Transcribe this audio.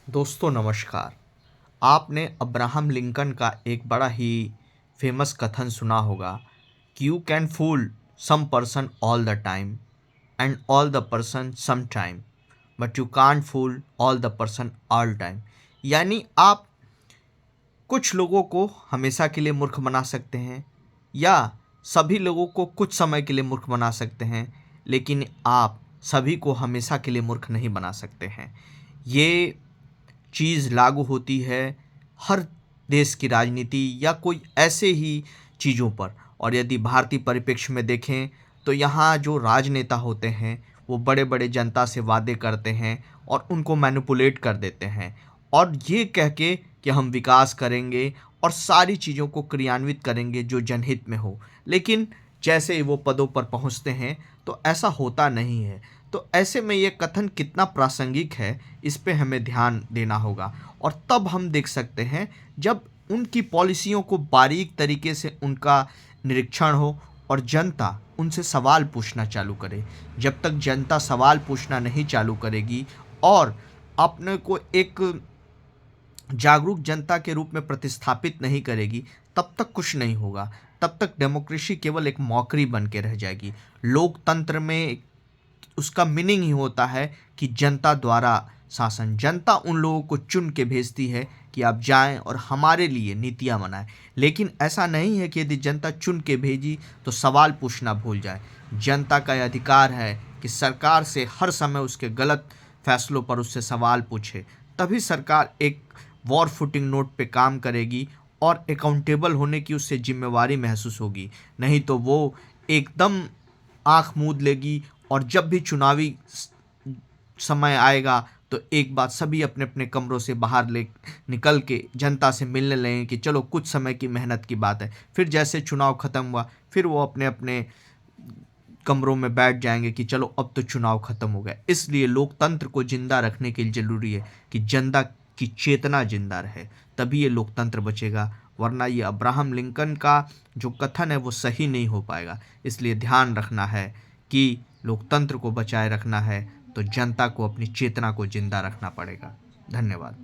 दोस्तों नमस्कार। आपने अब्राहम लिंकन का एक बड़ा ही फेमस कथन सुना होगा कि you can fool some person all the time and all the person some time, but you can't fool all the person all time. यानी आप कुछ लोगों को हमेशा के लिए मूर्ख बना सकते हैं या सभी लोगों को कुछ समय के लिए मूर्ख बना सकते हैं, लेकिन आप सभी को हमेशा के लिए मूर्ख नहीं बना सकते हैं। ये चीज़ लागू होती है हर देश की राजनीति या कोई ऐसे ही चीज़ों पर। और यदि भारतीय परिप्रेक्ष्य में देखें तो यहाँ जो राजनेता होते हैं वो बड़े बड़े जनता से वादे करते हैं और उनको मैनिपुलेट कर देते हैं, और ये कह के कि हम विकास करेंगे और सारी चीज़ों को क्रियान्वित करेंगे जो जनहित में हो। लेकिन जैसे ही वो पदों पर पहुँचते हैं तो ऐसा होता नहीं है। तो ऐसे में ये कथन कितना प्रासंगिक है, इस पे हमें ध्यान देना होगा। और तब हम देख सकते हैं जब उनकी पॉलिसियों को बारीक तरीके से उनका निरीक्षण हो और जनता उनसे सवाल पूछना चालू करे। जब तक जनता सवाल पूछना नहीं चालू करेगी और अपने को एक जागरूक जनता के रूप में प्रतिस्थापित नहीं करेगी, तब तक कुछ नहीं होगा। तब तक डेमोक्रेसी केवल एक मौकरी बन के रह जाएगी। लोकतंत्र में उसका मीनिंग ही होता है कि जनता द्वारा शासन। जनता उन लोगों को चुन के भेजती है कि आप जाएं और हमारे लिए नीतियां बनाएं। लेकिन ऐसा नहीं है कि यदि जनता चुन के भेजी तो सवाल पूछना भूल जाए। जनता का यह अधिकार है कि सरकार से हर समय उसके गलत फैसलों पर उससे सवाल पूछे। तभी सरकार एक वॉर फुटिंग नोट पे काम करेगी और अकाउंटेबल होने की उससे जिम्मेवारी महसूस होगी। नहीं तो वो एकदम आंख मूंद लेगी और जब भी चुनावी समय आएगा तो एक बात सभी अपने अपने कमरों से बाहर ले निकल के जनता से मिलने लगेंगे कि चलो कुछ समय की मेहनत की बात है। फिर जैसे चुनाव ख़त्म हुआ फिर वो अपने अपने कमरों में बैठ जाएंगे कि चलो अब तो चुनाव ख़त्म हो गया। इसलिए लोकतंत्र को जिंदा रखने के लिए ज़रूरी है कि जनता की चेतना जिंदा रहे, तभी ये लोकतंत्र बचेगा। वरना ये अब्राहम लिंकन का जो कथन है वो सही नहीं हो पाएगा। इसलिए ध्यान रखना है कि लोकतंत्र को बचाए रखना है तो जनता को अपनी चेतना को जिंदा रखना पड़ेगा। धन्यवाद।